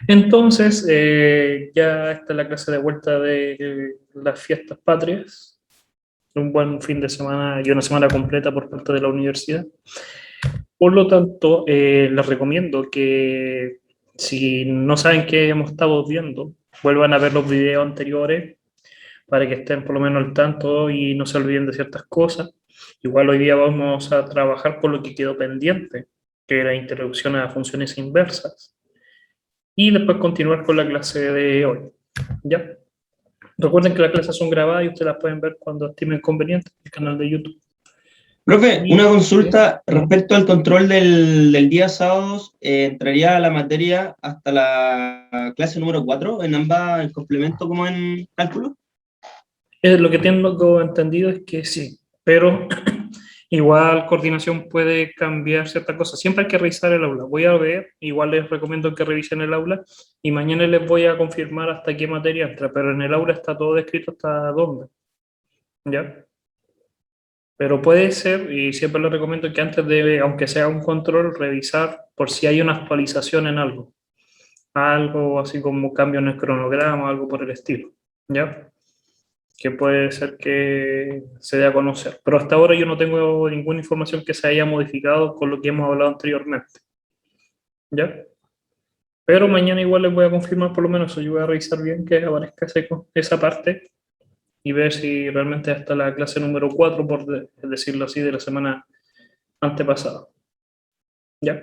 Entonces, ya está la clase de vuelta de las fiestas patrias, un buen fin de semana y una semana completa por parte de la universidad. Por lo tanto, les recomiendo que si no saben qué hemos estado viendo, vuelvan a ver los videos anteriores para que estén por lo menos al tanto y no se olviden de ciertas cosas. Igual hoy día vamos a trabajar con lo que quedó pendiente, que era introducción a funciones inversas, y después continuar con la clase de hoy. ¿Ya? Recuerden que las clases son grabadas y ustedes las pueden ver cuando estimen conveniente en el canal de YouTube. Profe, una Y, consulta respecto al control del día sábados. ¿Entraría a la materia hasta la clase número 4 en ambas, en complemento como en cálculo? lo que tengo entendido es que sí, pero igual coordinación puede cambiar ciertas cosas. Siempre hay que revisar el aula. Voy a ver, igual les recomiendo que revisen el aula y mañana les voy a confirmar hasta qué materia entra, pero en el aula está todo descrito hasta dónde. ¿Ya? Pero puede ser, y siempre les recomiendo que antes de, aunque sea un control, revisar por si hay una actualización en algo. Algo así como cambio en el cronograma, algo por el estilo. ¿Ya? Que puede ser que se dé a conocer. Pero hasta ahora yo no tengo ninguna información que se haya modificado con lo que hemos hablado anteriormente. ¿Ya? Pero mañana igual les voy a confirmar por lo menos eso. Yo voy a revisar bien que aparezca esa parte y ver si realmente hasta la clase número 4 por decirlo así, de la semana antepasada. ¿Ya?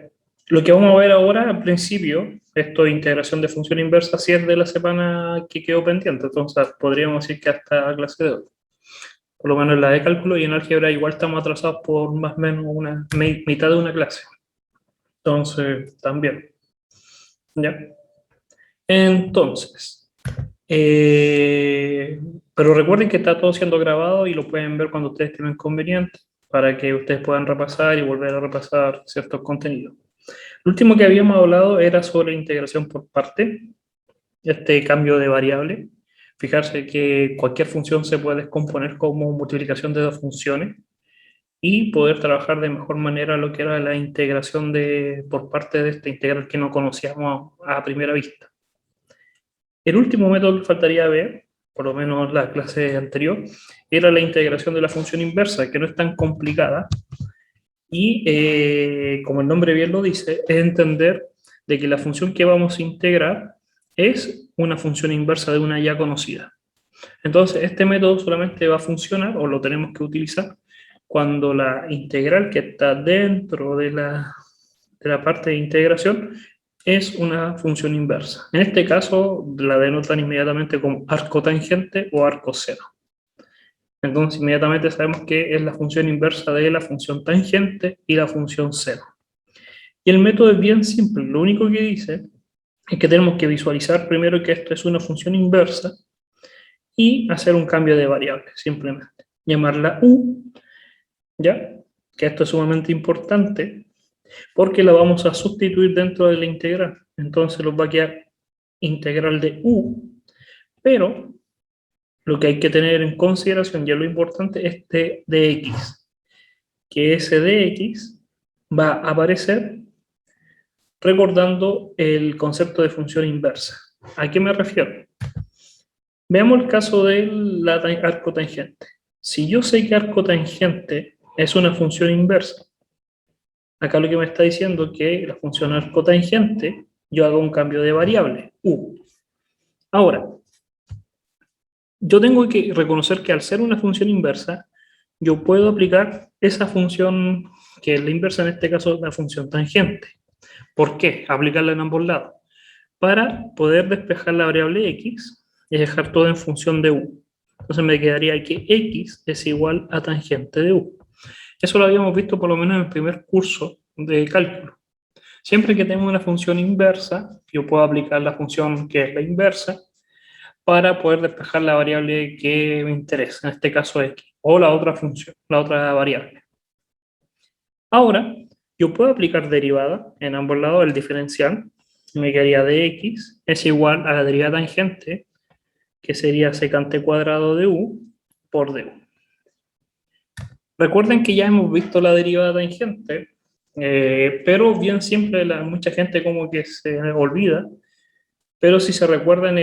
Lo que vamos a ver ahora, al principio, esto de integración de función inversa, sí es de la semana que quedó pendiente. Entonces, podríamos decir que hasta la clase de hoy. Por lo menos en la de cálculo y en álgebra igual estamos atrasados por más o menos una mitad de una clase. Entonces, también. ¿Ya? Entonces, pero recuerden que está todo siendo grabado y lo pueden ver cuando ustedes tengan conveniente para que ustedes puedan repasar y volver a repasar ciertos contenidos. Lo último que habíamos hablado era sobre integración por parte, este cambio de variable. Fijarse que cualquier función se puede descomponer como multiplicación de dos funciones y poder trabajar de mejor manera lo que era la integración por parte de esta integral que no conocíamos a primera vista. El último método que faltaría ver, por lo menos la clase anterior, era la integración de la función inversa, que no es tan complicada y, como el nombre bien lo dice, es entender de que la función que vamos a integrar es una función inversa de una ya conocida. Entonces, este método solamente va a funcionar o lo tenemos que utilizar cuando la integral que está dentro de la parte de integración es una función inversa. En este caso, la denotan inmediatamente como arco tangente o arco seno. Entonces, inmediatamente sabemos que es la función inversa de la función tangente y la función seno. Y el método es bien simple. Lo único que dice es que tenemos que visualizar primero que esto es una función inversa y hacer un cambio de variable, simplemente. Llamarla u, ¿ya? Que esto es sumamente importante porque la vamos a sustituir dentro de la integral. Entonces nos va a quedar integral de u, pero lo que hay que tener en consideración, ya lo importante, es de dx, que ese dx va a aparecer recordando el concepto de función inversa. ¿A qué me refiero? Veamos el caso del arco tangente. Si yo sé que arco tangente es una función inversa, acá lo que me está diciendo es que la función arco tangente, yo hago un cambio de variable, u. Ahora, yo tengo que reconocer que al ser una función inversa, yo puedo aplicar esa función, que es la inversa, en este caso la función tangente. ¿Por qué? Aplicarla en ambos lados. Para poder despejar la variable x y dejar todo en función de u. Entonces me quedaría que x es igual a tangente de u. Eso lo habíamos visto por lo menos en el primer curso de cálculo. Siempre que tengo una función inversa, yo puedo aplicar la función que es la inversa para poder despejar la variable que me interesa, en este caso x, o la otra función, la otra variable. Ahora, yo puedo aplicar derivada en ambos lados, el diferencial, me quedaría de x es igual a la derivada tangente, que sería secante cuadrado de u por du. Recuerden que ya hemos visto la derivada tangente, pero bien siempre mucha gente como que se olvida Pero si se recuerdan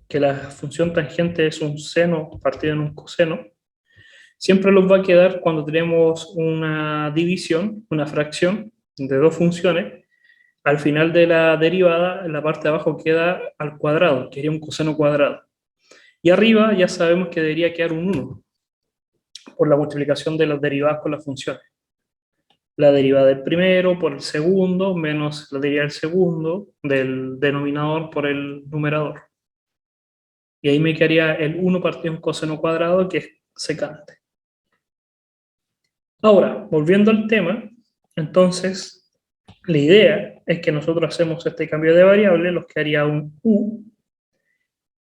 que la función tangente es un seno partido en un coseno, siempre nos va a quedar cuando tenemos una división, una fracción de dos funciones, al final de la derivada, en la parte de abajo queda al cuadrado, que sería un coseno cuadrado. Y arriba ya sabemos que debería quedar un 1 por la multiplicación de las derivadas con las funciones. La derivada del primero por el segundo menos la derivada del segundo del denominador por el numerador. Y ahí me quedaría el 1 partido en coseno cuadrado, que es secante. Ahora, volviendo al tema, entonces, la idea es que nosotros hacemos este cambio de variable, los que haría un u,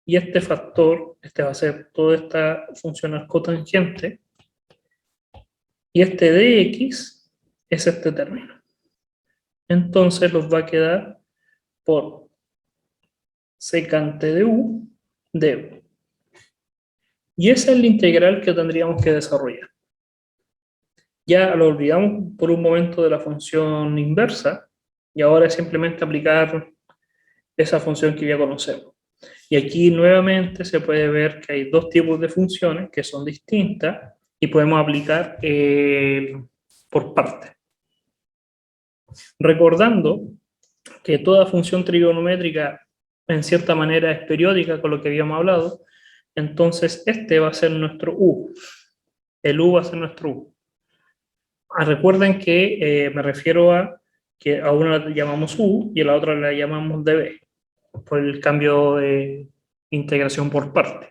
y este factor, este va a ser toda esta función arcotangente, y este dx es este término. Entonces nos va a quedar por secante de u de u. Y esa es la integral que tendríamos que desarrollar. Ya lo olvidamos por un momento de la función inversa, y ahora es simplemente aplicar esa función que ya conocemos. Y aquí nuevamente se puede ver que hay dos tipos de funciones que son distintas y podemos aplicar por parte. Recordando que toda función trigonométrica en cierta manera es periódica con lo que habíamos hablado, entonces este va a ser nuestro u. El u va a ser nuestro u. Recuerden que me refiero a que a una la llamamos u y a la otra la llamamos db, por el cambio de integración por parte.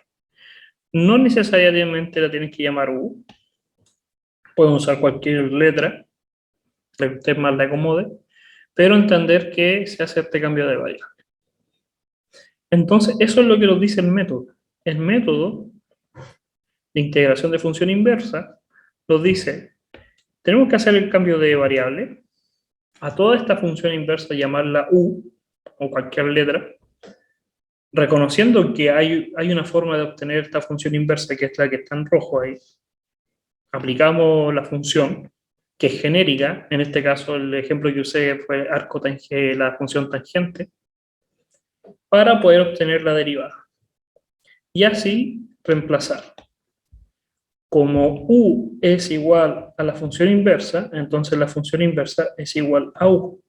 No necesariamente la tienen que llamar u, pueden usar cualquier letra, la que usted más le acomode, pero entender que se hace este cambio de variable. Entonces, eso es lo que nos dice el método. El método de integración de función inversa nos dice, tenemos que hacer el cambio de variable, a toda esta función inversa llamarla u, o cualquier letra, reconociendo que hay una forma de obtener esta función inversa, que es la que está en rojo ahí. Aplicamos la función, que es genérica, en este caso el ejemplo que usé fue la función tangente, para poder obtener la derivada. Y así reemplazar. Como u es igual a la función inversa, entonces la función inversa es igual a u.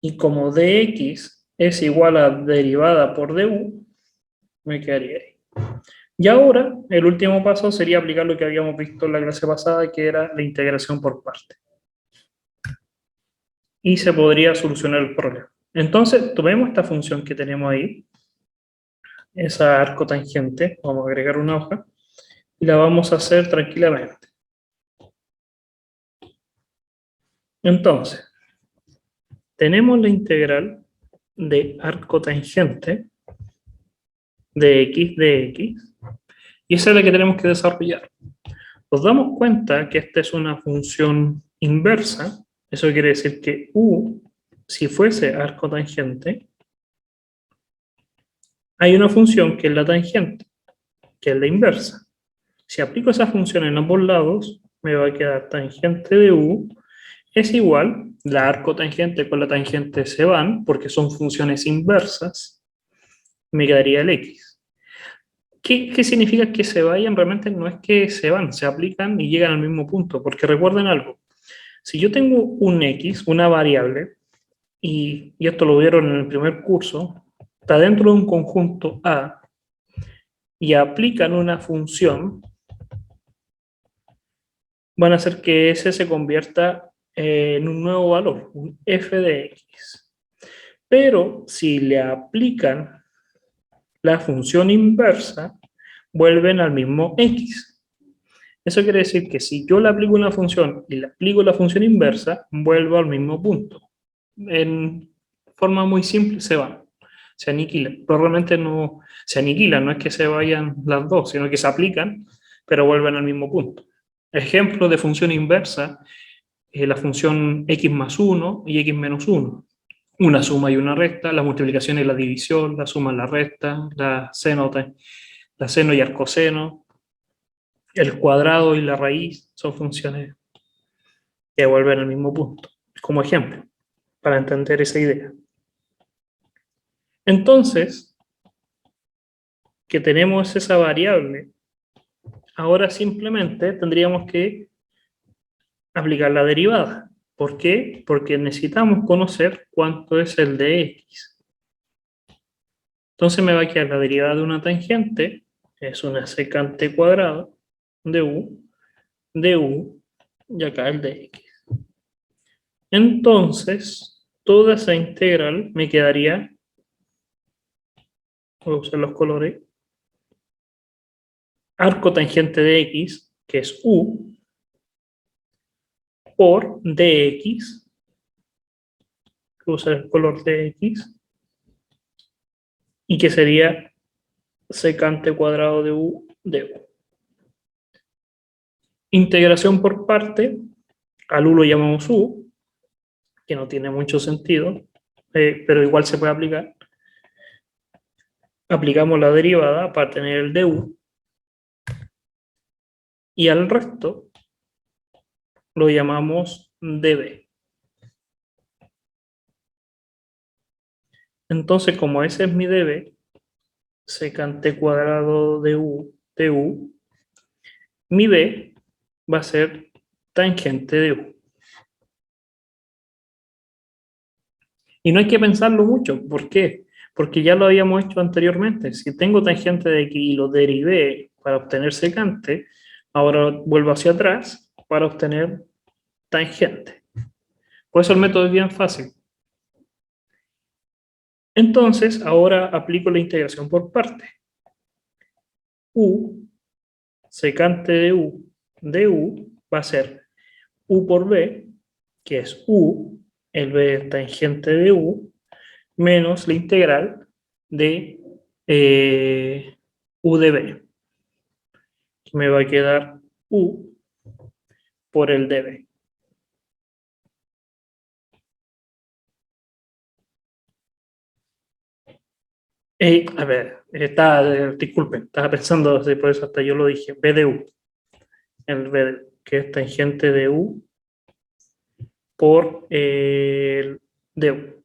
Y como dx es igual a derivada por du, me quedaría ahí. Y ahora, el último paso sería aplicar lo que habíamos visto en la clase pasada, que era la integración por parte. Y se podría solucionar el problema. Entonces, tomemos esta función que tenemos ahí, esa arcotangente, vamos a agregar una hoja, y la vamos a hacer tranquilamente. Entonces, tenemos la integral de arcotangente de x, y esa es la que tenemos que desarrollar. Nos damos cuenta que esta es una función inversa, eso quiere decir que u, si fuese arcotangente, hay una función que es la tangente, que es la inversa. Si aplico esa función en ambos lados, me va a quedar tangente de u es igual, la arcotangente con la tangente se van, porque son funciones inversas, me quedaría el x. ¿Qué significa que se vayan? Realmente no es que se van, se aplican y llegan al mismo punto, porque recuerden algo, si yo tengo un x, una variable, y esto lo vieron en el primer curso, está dentro de un conjunto A, y aplican una función, van a hacer que ese se convierta en un nuevo valor, un f de x. Pero si le aplican la función inversa, vuelven al mismo x. Eso quiere decir que si yo le aplico una función y le aplico la función inversa, vuelvo al mismo punto. En forma muy simple se van, se aniquilan. Probablemente no se aniquilan, no es que se vayan las dos, sino que se aplican, pero vuelven al mismo punto. Ejemplo de función inversa, la función x más 1 y x menos 1. Una suma y una resta, la multiplicación y la división, la suma y la resta, la seno y arcoseno, el cuadrado y la raíz son funciones que vuelven al mismo punto, como ejemplo, para entender esa idea. Entonces, que tenemos esa variable, ahora simplemente tendríamos que aplicar la derivada. ¿Por qué? Porque necesitamos conocer cuánto es el de x. Entonces me va a quedar la derivada de una tangente, es una secante cuadrada de u, y acá el de x. Entonces, toda esa integral me quedaría, voy a usar los colores, arco tangente de x, que es u, por dx, voy a usar el color dx, y que sería secante cuadrado de u de u. Integración por parte, al u lo llamamos u, que no tiene mucho sentido, pero igual se puede aplicar. Aplicamos la derivada para tener el du, y al resto lo llamamos db. Entonces, como ese es mi db, secante cuadrado de u, mi b va a ser tangente de u. Y no hay que pensarlo mucho. ¿Por qué? Porque ya lo habíamos hecho anteriormente. Si tengo tangente de x y lo derivé para obtener secante, ahora vuelvo hacia atrás para obtener tangente. Por eso el método es bien fácil. Entonces, ahora aplico la integración por parte. U, secante de u va a ser u por b, que es u, el b es tangente de u, menos la integral de u de b. Me va a quedar u por el db. A ver, disculpen, estaba pensando, por eso hasta yo lo dije, b de u, el b de u, que es tangente de u por el de u.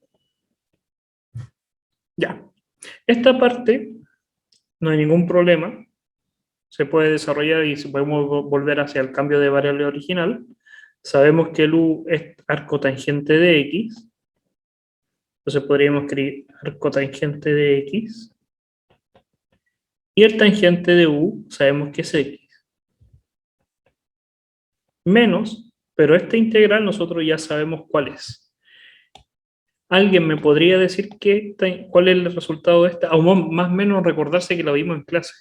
Ya, esta parte no hay ningún problema, se puede desarrollar y podemos volver hacia el cambio de variable original. Sabemos que el u es arco tangente de x, entonces podríamos escribir arco tangente de x, y el tangente de u sabemos que es x. Menos, pero esta integral nosotros ya sabemos cuál es. ¿Alguien me podría decir cuál es el resultado de esta? O más o menos recordarse que lo vimos en clase.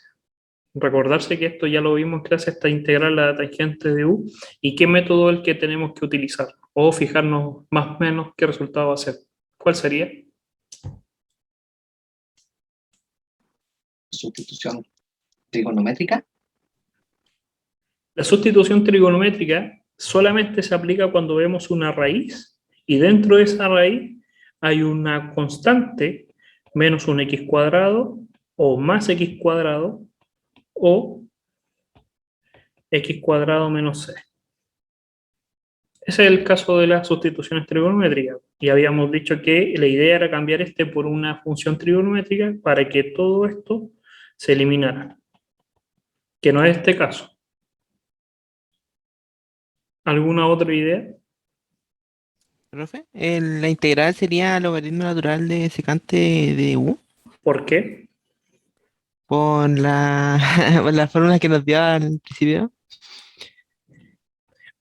Recordarse que esto ya lo vimos en clase, esta integral a la tangente de u, y qué método es el que tenemos que utilizar. O fijarnos más o menos qué resultado va a ser. ¿Cuál sería? Sustitución trigonométrica. La sustitución trigonométrica solamente se aplica cuando vemos una raíz y dentro de esa raíz hay una constante menos un x cuadrado o más x cuadrado o x cuadrado menos c. Ese es el caso de las sustituciones trigonométricas. Y habíamos dicho que la idea era cambiar este por una función trigonométrica para que todo esto se eliminara. Que no es este caso. ¿Alguna otra idea? Profe, la integral sería logaritmo natural de secante de u ¿Por qué? por por la fórmula que nos dio al principio.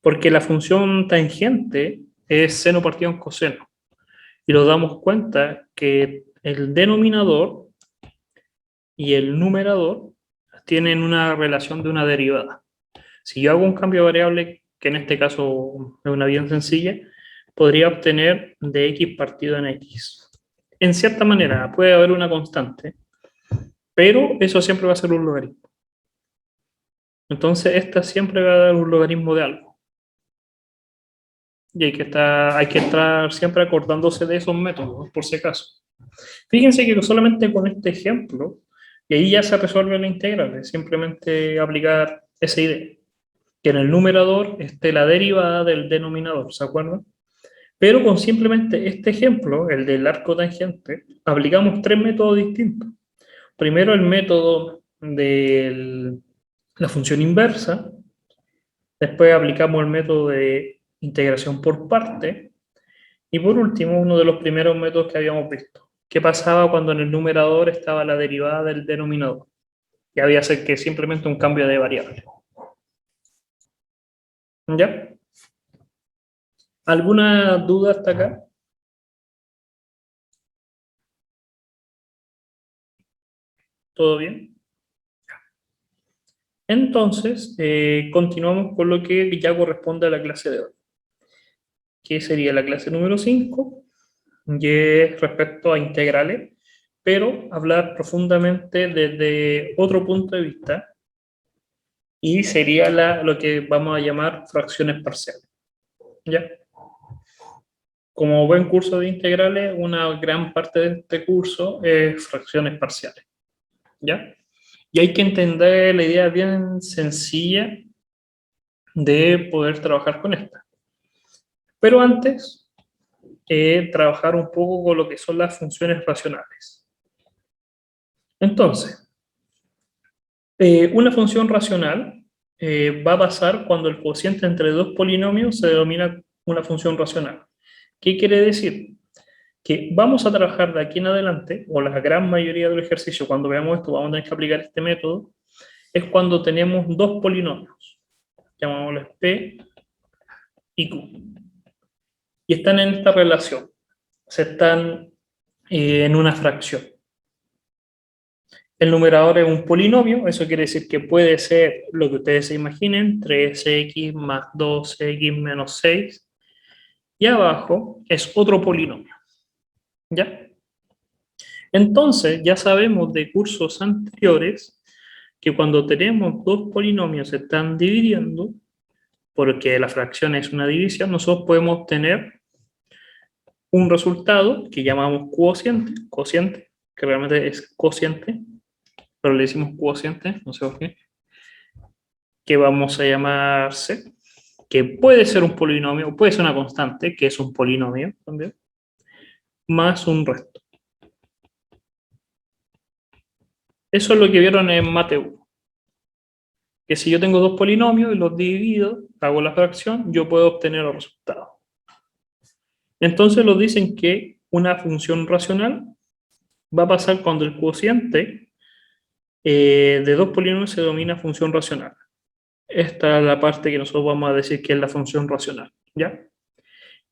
Porque la función tangente es seno partido en coseno. Y nos damos cuenta que el denominador y el numerador tienen una relación de una derivada. Si yo hago un cambio de variable, que en este caso es una bien sencilla, podría obtener de x partido en x. En cierta manera puede haber una constante, pero eso siempre va a ser un logaritmo. Entonces esta siempre va a dar un logaritmo de algo. Y hay que estar siempre acordándose de esos métodos, por si acaso. Fíjense que solamente con este ejemplo, y ahí ya se resuelve la integral, es simplemente aplicar esa idea. Que en el numerador esté la derivada del denominador, ¿se acuerdan? Pero con simplemente este ejemplo, el del arco tangente, aplicamos tres métodos distintos. Primero el método de la función inversa, después aplicamos el método de integración por parte, y por último, uno de los primeros métodos que habíamos visto. ¿Qué pasaba cuando en el numerador estaba la derivada del denominador? Y había que simplemente un cambio de variable. ¿Ya? ¿Alguna duda hasta acá? ¿Todo bien? Entonces, continuamos con lo que ya corresponde a la clase de hoy, que sería la clase número 5, y es respecto a integrales, pero hablar profundamente desde otro punto de vista, y sería lo que vamos a llamar fracciones parciales. ¿Ya? Como buen curso de integrales, una gran parte de este curso es fracciones parciales. ¿Ya? Y hay que entender la idea bien sencilla de poder trabajar con esta. Pero antes, trabajar un poco con lo que son las funciones racionales. Entonces, una función racional va a pasar cuando el cociente entre dos polinomios se denomina una función racional. ¿Qué quiere decir? Que vamos a trabajar de aquí en adelante, o la gran mayoría del ejercicio, cuando veamos esto, vamos a tener que aplicar este método, es cuando tenemos dos polinomios, llamámoslos P y Q, y están en esta relación, se están en una fracción. El numerador es un polinomio, eso quiere decir que puede ser lo que ustedes se imaginen, 3x más 2x menos 6, y abajo es otro polinomio, ¿ya? Entonces, ya sabemos de cursos anteriores que cuando tenemos dos polinomios se están dividiendo, porque la fracción es una división, nosotros podemos tener un resultado que llamamos cociente, que realmente es cociente, pero le decimos cociente, no sé por qué, que vamos a llamar C, que puede ser un polinomio, puede ser una constante, que es un polinomio también, más un resto. Eso es lo que vieron en Mate 1. Que si yo tengo dos polinomios y los divido, hago la fracción, yo puedo obtener el resultado. Entonces nos dicen que una función racional va a pasar cuando el cociente de dos polinomios se denomina función racional. Esta es la parte que nosotros vamos a decir que es la función racional, ¿ya?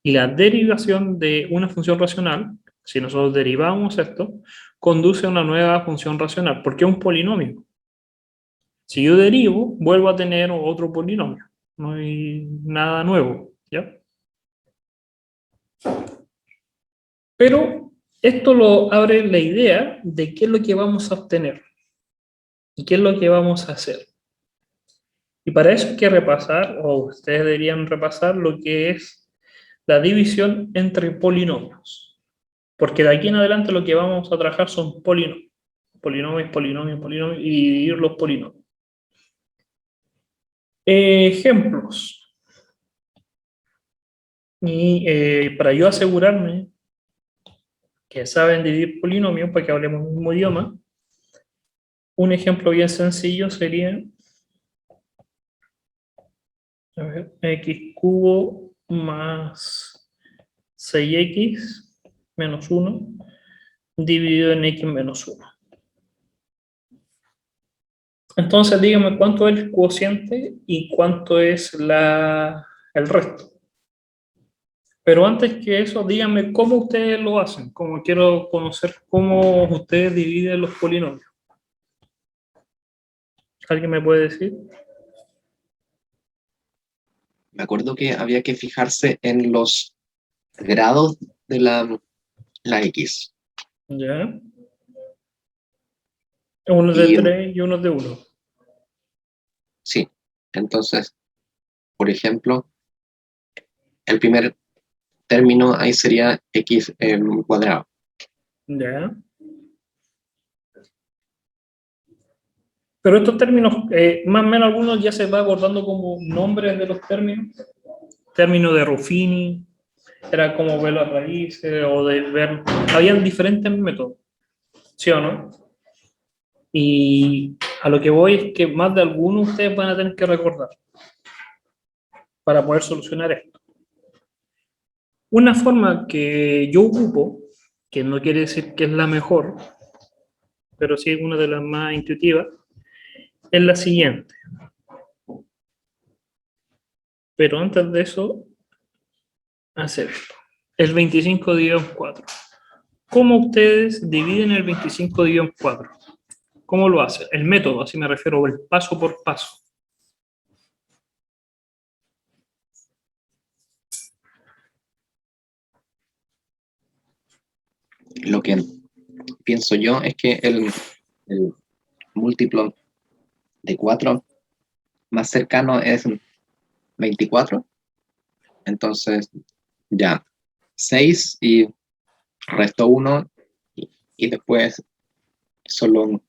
Y la derivación de una función racional, si nosotros derivamos esto, conduce a una nueva función racional, porque es un polinomio. Si yo derivo, vuelvo a tener otro polinomio. No hay nada nuevo, ¿ya? Pero esto lo abre la idea de qué es lo que vamos a obtener y qué es lo que vamos a hacer. Y para eso hay que repasar, o ustedes deberían repasar, lo que es la división entre polinomios. Porque de aquí en adelante lo que vamos a trabajar son polinomios. Polinomios, polinomios, polinomios, y dividir los polinomios. Ejemplos. Y para yo asegurarme que saben dividir polinomios, para que hablemos el mismo idioma, un ejemplo bien sencillo sería x cubo más 6x menos 1 dividido en x menos 1. Entonces dígame cuánto es el cociente y cuánto es el resto. Pero antes que eso, díganme cómo ustedes lo hacen, como quiero conocer cómo ustedes dividen los polinomios. ¿Alguien me puede decir? Me acuerdo que había que fijarse en los grados de la X. Ya. Uno de 3 y uno de 1. Sí, entonces, por ejemplo, el primer término ahí sería X cuadrado. Ya. Pero estos términos, más o menos algunos ya se va acordando como nombres de los términos. Término de Ruffini, Era como ver las raíces o de ver... Habían diferentes métodos, ¿sí o no? Y a lo que voy es que más de algunos ustedes van a tener que recordar para poder solucionar esto. Una forma que yo ocupo, que no quiere decir que es la mejor, pero sí es una de las más intuitivas, es la siguiente. Pero antes de eso, hacer esto. El 25 dividido en 4. ¿Cómo ustedes dividen el 25 dividido en 4? ¿Cómo lo hacen? El método, así me refiero, el paso por paso. Lo que pienso yo es que el múltiplo de 4 más cercano es 24. Entonces, ya, 6 y resto 1 y después solo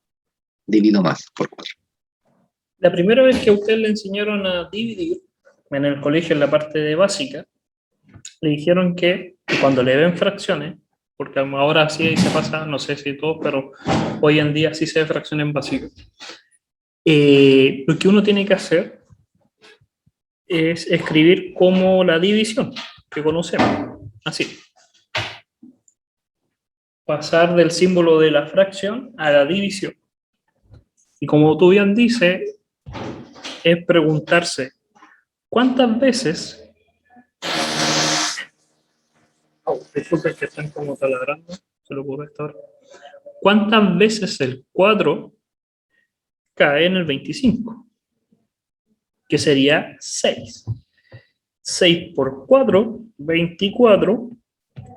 divido más por 4. La primera vez que a ustedes le enseñaron a dividir, en el colegio, en la parte de básica, le dijeron que cuando le ven fracciones, porque ahora sí se pasa, no sé si todo, pero hoy en día sí se ve fracciones en básico. Lo que uno tiene que hacer es escribir como la división que conocemos, así. Pasar del símbolo de la fracción a la división. Y como tú bien dices, es preguntarse, ¿cuántas veces... Oh, disculpen que están como taladrando, se lo ocurre esta hora. ¿Cuántas veces el 4 cae en el 25? Que sería 6. 6 por 4, 24,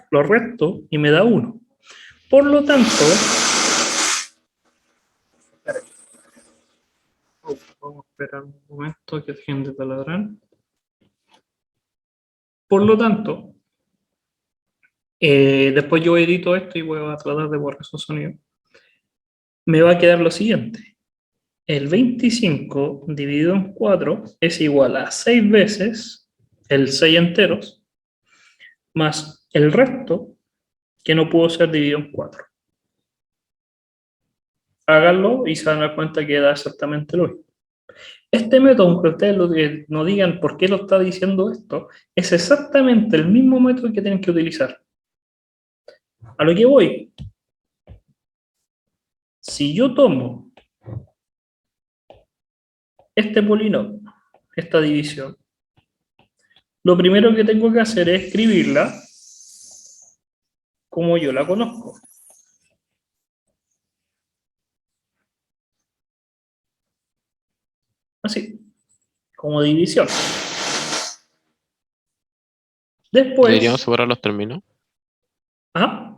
lo resto y me da 1. Por lo tanto, vamos a esperar un momento que dejen de taladrar. Por lo tanto, después yo edito esto y voy a tratar de borrar esos sonidos. Me va a quedar lo siguiente. El 25 dividido en 4 es igual a 6 veces el 6 enteros más el resto que no pudo ser dividido en 4. Háganlo y se van a dar cuenta que da exactamente lo mismo. Este método, aunque ustedes no digan por qué lo está diciendo esto, es exactamente el mismo método que tienen que utilizar. A lo que voy, si yo tomo este polinomio, esta división, lo primero que tengo que hacer es escribirla como yo la conozco. Así, como división. Después... ¿Deberíamos separar los términos? ¿Ah?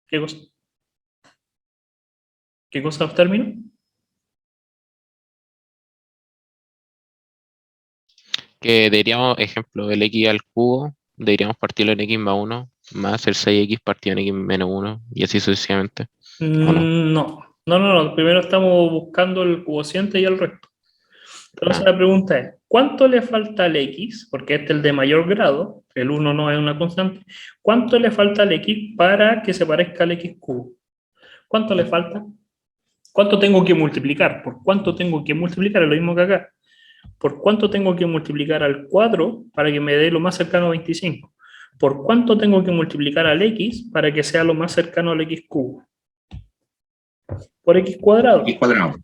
¿Qué cosa? ¿Qué cosa los términos? Que deberíamos, ejemplo, el x al cubo, deberíamos partirlo en x más 1, más el 6x partido en x menos 1, y así sucesivamente. No. Primero estamos buscando el cociente y el resto. Entonces la pregunta es, ¿cuánto le falta al x? Porque este es el de mayor grado, el 1 no es una constante. ¿Cuánto le falta al x para que se parezca al x cubo? ¿Cuánto le falta? ¿Cuánto tengo que multiplicar? ¿Por cuánto tengo que multiplicar? Es lo mismo que acá. ¿Por cuánto tengo que multiplicar al 4 para que me dé lo más cercano a 25? ¿Por cuánto tengo que multiplicar al x para que sea lo más cercano al x cubo? Por x cuadrado. X cuadrado.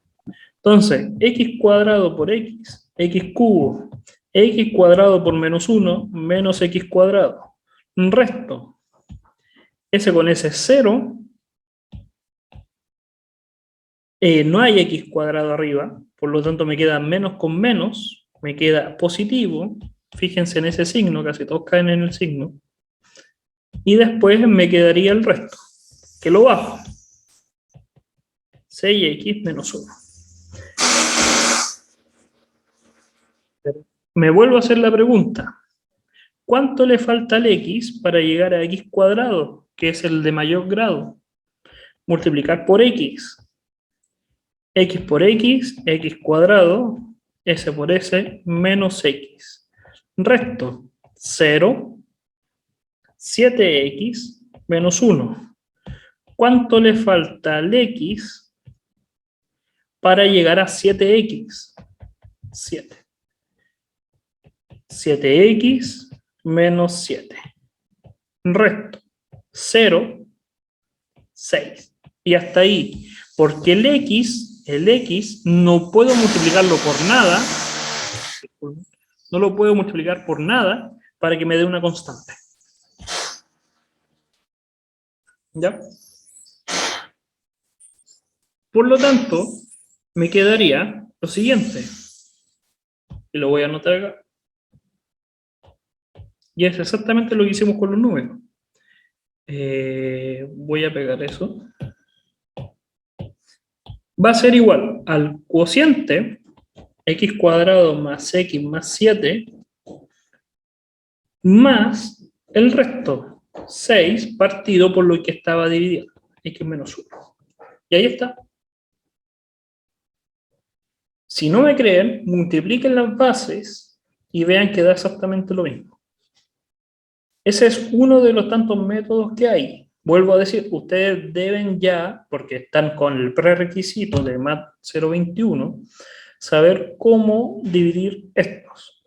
Entonces, x cuadrado por x, x cubo, x cuadrado por menos 1, menos x cuadrado. Un resto. S con S es 0. No hay x cuadrado arriba, por lo tanto me queda menos con menos, me queda positivo. Fíjense en ese signo, casi todos caen en el signo. Y después me quedaría el resto, que lo bajo. 6x menos 1. Me vuelvo a hacer la pregunta. ¿Cuánto le falta al x para llegar a x cuadrado, que es el de mayor grado? Multiplicar por x. X por x, x cuadrado, s por s, menos x. Resto, 0, 7x menos 1. ¿Cuánto le falta al x para llegar a 7x? 7. 7x menos 7. Resto. 0, 6. Y hasta ahí. Porque el x no puedo multiplicarlo por nada. No lo puedo multiplicar por nada para que me dé una constante. ¿Ya? Por lo tanto, me quedaría lo siguiente. Y lo voy a anotar acá. Y es exactamente lo que hicimos con los números. Voy a pegar eso. Va a ser igual al cociente x cuadrado más x más 7 más el resto, 6 partido por lo que estaba dividido, x menos 1. Y ahí está. Si no me creen, multipliquen las bases y vean que da exactamente lo mismo. Ese es uno de los tantos métodos que hay. Vuelvo a decir, ustedes deben ya, porque están con el prerequisito de MAT 021, saber cómo dividir estos.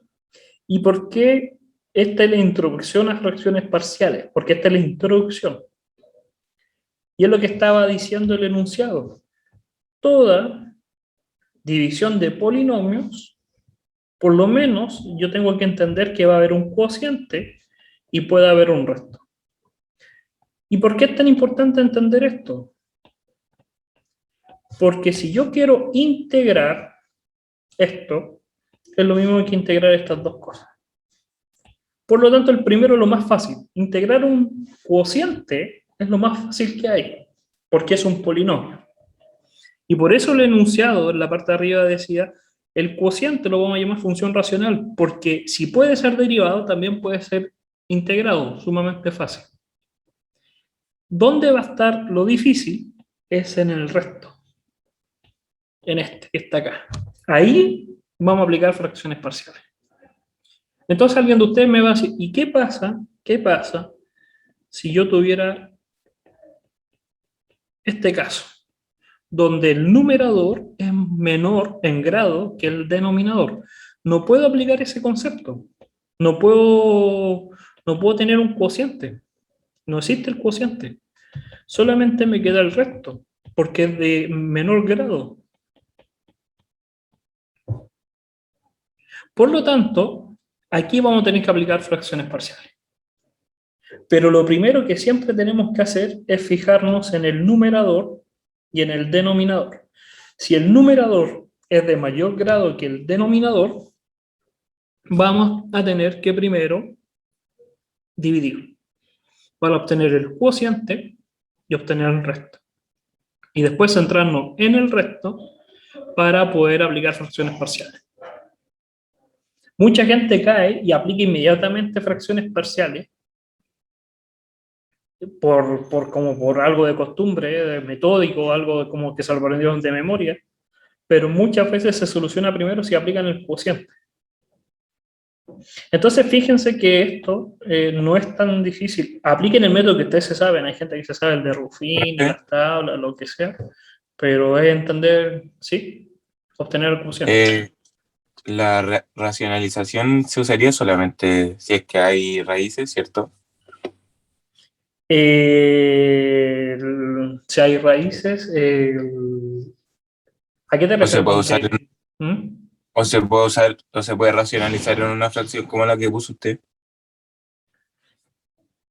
¿Y por qué esta es la introducción a fracciones parciales? Porque esta es la introducción. Y es lo que estaba diciendo el enunciado. Toda división de polinomios, por lo menos yo tengo que entender que va a haber un cociente y puede haber un resto. ¿Y por qué es tan importante entender esto? Porque si yo quiero integrar esto, es lo mismo que integrar estas dos cosas. Por lo tanto, el primero es lo más fácil. Integrar un cociente es lo más fácil que hay, porque es un polinomio. Y por eso el enunciado en la parte de arriba decía, el cociente lo vamos a llamar función racional, porque si puede ser derivado, también puede ser integrado, sumamente fácil. ¿Dónde va a estar lo difícil? Es en el resto. En este, que está acá. Ahí vamos a aplicar fracciones parciales. Entonces alguien de ustedes me va a decir, ¿y qué pasa? ¿Qué pasa si yo tuviera este caso? Donde el numerador es menor en grado que el denominador. No puedo aplicar ese concepto. No puedo tener un cociente. No existe el cociente. Solamente me queda el resto, porque es de menor grado. Por lo tanto, aquí vamos a tener que aplicar fracciones parciales. Pero lo primero que siempre tenemos que hacer es fijarnos en el numerador y en el denominador. Si el numerador es de mayor grado que el denominador, vamos a tener que primero dividir para obtener el cociente y obtener el resto. Y después centrarnos en el resto para poder aplicar fracciones parciales. Mucha gente cae y aplica inmediatamente fracciones parciales por algo de costumbre, de metódico, algo como que se lo aprendieron de memoria, pero muchas veces se soluciona primero si aplican el cociente. Entonces fíjense que esto no es tan difícil. Apliquen el método que ustedes se saben, hay gente que se sabe el de Ruffin, las tablas, lo que sea, pero es entender, ¿sí? Obtener el cociente. La racionalización se usaría solamente si es que hay raíces, ¿cierto? Si hay raíces, ¿a qué te refieres? Se puede usar ¿Mm? o se puede racionalizar en una fracción como la que puso usted.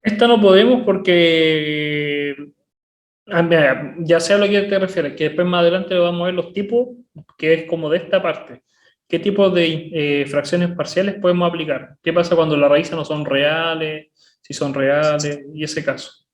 Esta no podemos porque mira, ya sé a lo que te refieres, que después más adelante vamos a ver los tipos, que es como de esta parte. ¿Qué tipo de fracciones parciales podemos aplicar? ¿Qué pasa cuando las raíces no son reales? Si son reales, y ese caso.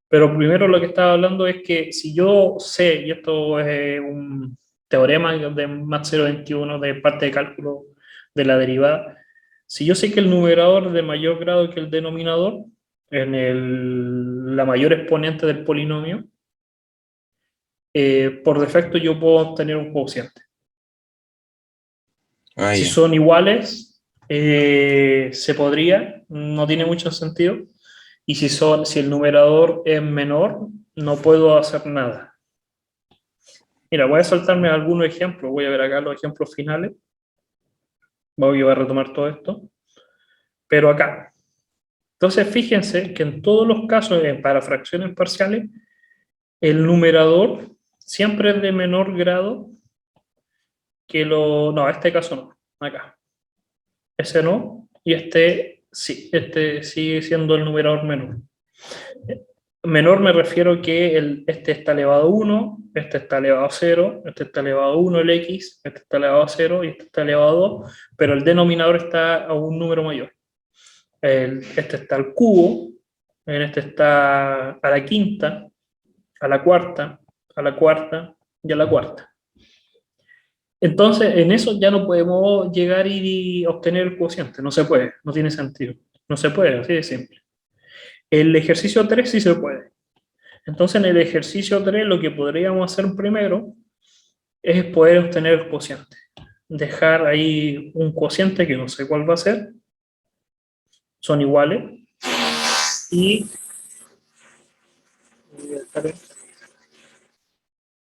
Pero primero lo que estaba hablando es que si yo sé, y esto es un teorema de MAT 021 de parte de cálculo de la derivada, si yo sé que el numerador es de mayor grado que el denominador, en la mayor exponente del polinomio, por defecto yo puedo obtener un cociente. Si son iguales, se podría, no tiene mucho sentido, Y si el numerador es menor, no puedo hacer nada. Mira, voy a saltarme algunos ejemplos. Voy a ver acá los ejemplos finales. Voy a retomar todo esto. Pero acá. Entonces, fíjense que en todos los casos, para fracciones parciales, el numerador siempre es de menor grado que no, este caso no, acá. Ese no, y este sí, este sigue siendo el numerador menor. Menor me refiero que este está elevado a 1, este está elevado a 0, este está elevado a 1 el x, este está elevado a 0 y este está elevado a 2, pero el denominador está a un número mayor. Este está al cubo, en este está a la quinta, a la cuarta y a la cuarta. Entonces, en eso ya no podemos llegar y obtener el cociente. No se puede, no tiene sentido. No se puede, así de simple. El ejercicio 3 sí se puede. Entonces, en el ejercicio 3 lo que podríamos hacer primero es poder obtener el cociente. Dejar ahí un cociente que no sé cuál va a ser. Son iguales. Y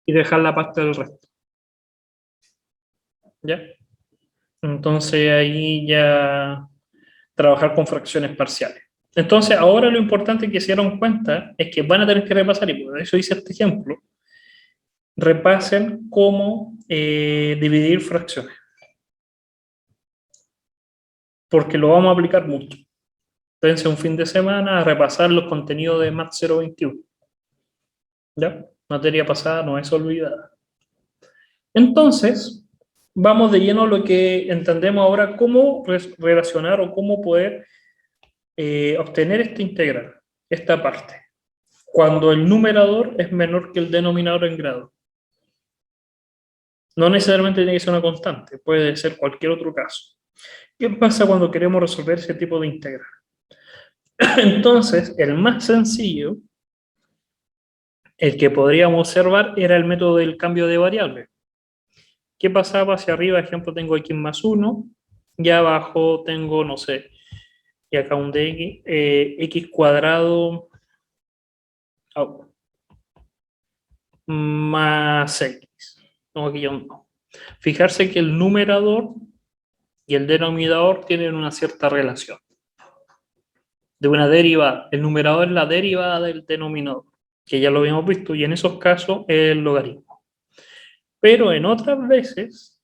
dejar la parte del resto. ¿Ya? Entonces ahí ya trabajar con fracciones parciales. Entonces ahora lo importante que se dieron cuenta es que van a tener que repasar, y por eso hice este ejemplo, repasen cómo dividir fracciones. Porque lo vamos a aplicar mucho. Dense un fin de semana a repasar los contenidos de Math 021. ¿Ya? Materia pasada no es olvidada. Entonces, vamos de lleno a lo que entendemos ahora, cómo relacionar o cómo poder obtener esta integral, esta parte, cuando el numerador es menor que el denominador en grado. No necesariamente tiene que ser una constante, puede ser cualquier otro caso. ¿Qué pasa cuando queremos resolver ese tipo de integral? Entonces, el más sencillo, el que podríamos observar, era el método del cambio de variable. ¿Qué pasaba si arriba, por ejemplo, tengo x más 1, y abajo tengo, no sé, y acá un de x, x cuadrado más x. No, aquí ya no. Fijarse que el numerador y el denominador tienen una cierta relación. De una derivada. El numerador es la derivada del denominador, que ya lo habíamos visto, y en esos casos es el logaritmo. Pero en otras veces,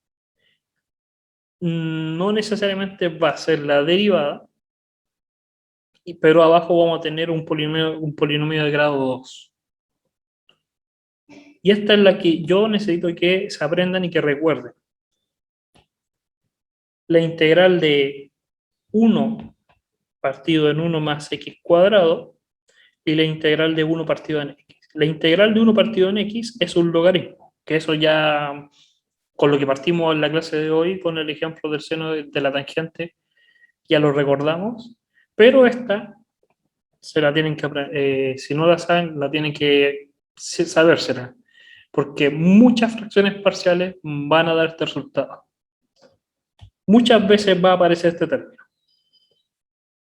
no necesariamente va a ser la derivada, pero abajo vamos a tener un polinomio de grado 2. Y esta es la que yo necesito que se aprendan y que recuerden. La integral de 1 partido en 1 más x cuadrado y la integral de 1 partido en x. La integral de 1 partido en x es un logaritmo, que eso ya, con lo que partimos en la clase de hoy, con el ejemplo del seno de la tangente, ya lo recordamos, pero esta se la tienen que si no la saben, la tienen que sabérsela, porque muchas fracciones parciales van a dar este resultado. Muchas veces va a aparecer este término.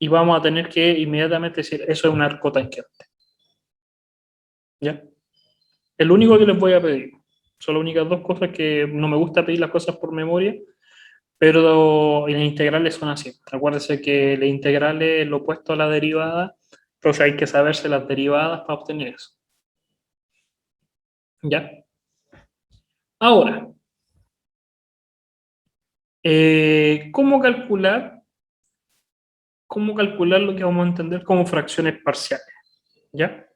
Y vamos a tener que inmediatamente decir, eso es un arco tangente. ¿Ya? Es lo único que les voy a pedir. Son las únicas dos cosas que no me gusta pedir las cosas por memoria, pero las integrales son así. Acuérdense que la integral es lo opuesto a la derivada, entonces hay que saberse las derivadas para obtener eso. ¿Ya? Ahora, ¿cómo calcular lo que vamos a entender como fracciones parciales? ¿Ya?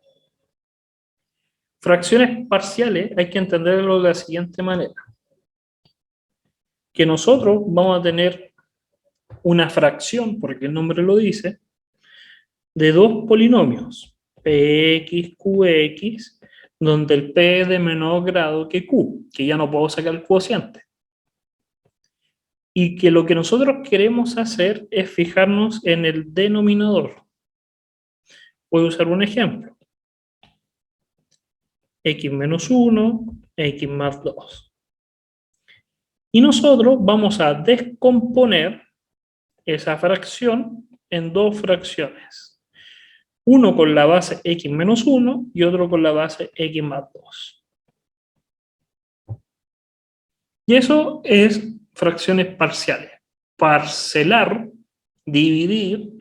Fracciones parciales hay que entenderlo de la siguiente manera. Que nosotros vamos a tener una fracción, porque el nombre lo dice, de dos polinomios, px, qx, donde el p es de menor grado que q, que ya no puedo sacar el cociente. Y que lo que nosotros queremos hacer es fijarnos en el denominador. Voy a usar un ejemplo. X menos 1, X más 2. Y nosotros vamos a descomponer esa fracción en dos fracciones. Uno con la base x menos 1 y otro con la base x más 2. Y eso es fracciones parciales. Parcelar, dividir,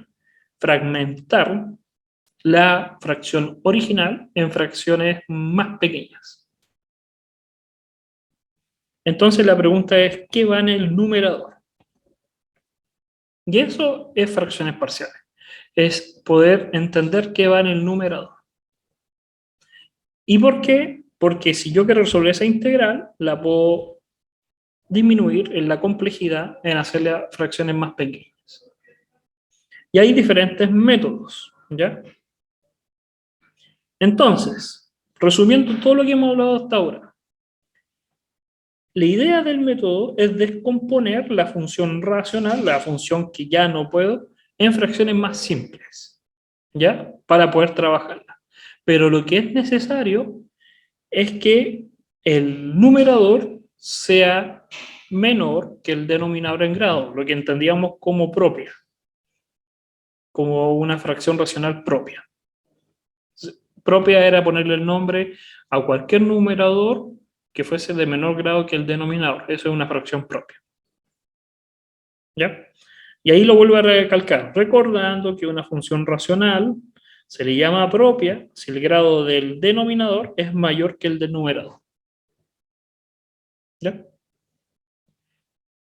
fragmentar la fracción original en fracciones más pequeñas. Entonces la pregunta es, ¿qué va en el numerador? Y eso es fracciones parciales. Es poder entender qué va en el numerador. ¿Y por qué? Porque si yo quiero resolver esa integral, la puedo disminuir en la complejidad en hacerle fracciones más pequeñas. Y hay diferentes métodos, ¿ya? Entonces, resumiendo todo lo que hemos hablado hasta ahora, la idea del método es descomponer la función racional, la función que ya no puedo, en fracciones más simples, ¿ya? Para poder trabajarla. Pero lo que es necesario es que el numerador sea menor que el denominador en grado, lo que entendíamos como propia, como una fracción racional propia. Propia era ponerle el nombre a cualquier numerador que fuese de menor grado que el denominador. Eso es una fracción propia. ¿Ya? Y ahí lo vuelvo a recalcar, recordando que una función racional se le llama propia si el grado del denominador es mayor que el del numerador. ¿Ya?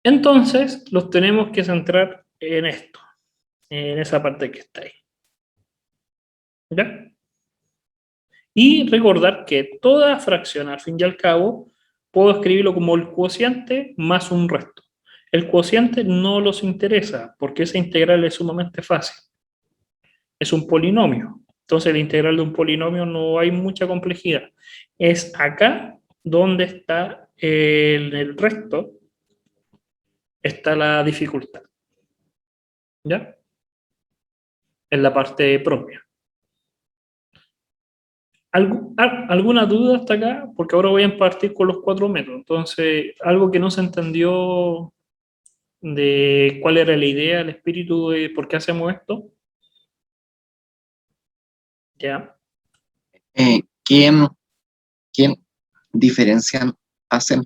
Entonces, los tenemos que centrar en esto, en esa parte que está ahí. ¿Ya? Y recordar que toda fracción, al fin y al cabo, puedo escribirlo como el cociente más un resto. El cociente no los interesa, porque esa integral es sumamente fácil. Es un polinomio. Entonces, la integral de un polinomio no hay mucha complejidad. Es acá donde está el resto, está la dificultad. ¿Ya? En la parte propia. ¿Alguna duda hasta acá? Porque ahora voy a partir con los 4 métodos. Entonces, algo que no se entendió de cuál era la idea, el espíritu de por qué hacemos esto. ¿Ya? ¿Quién diferencian, hacen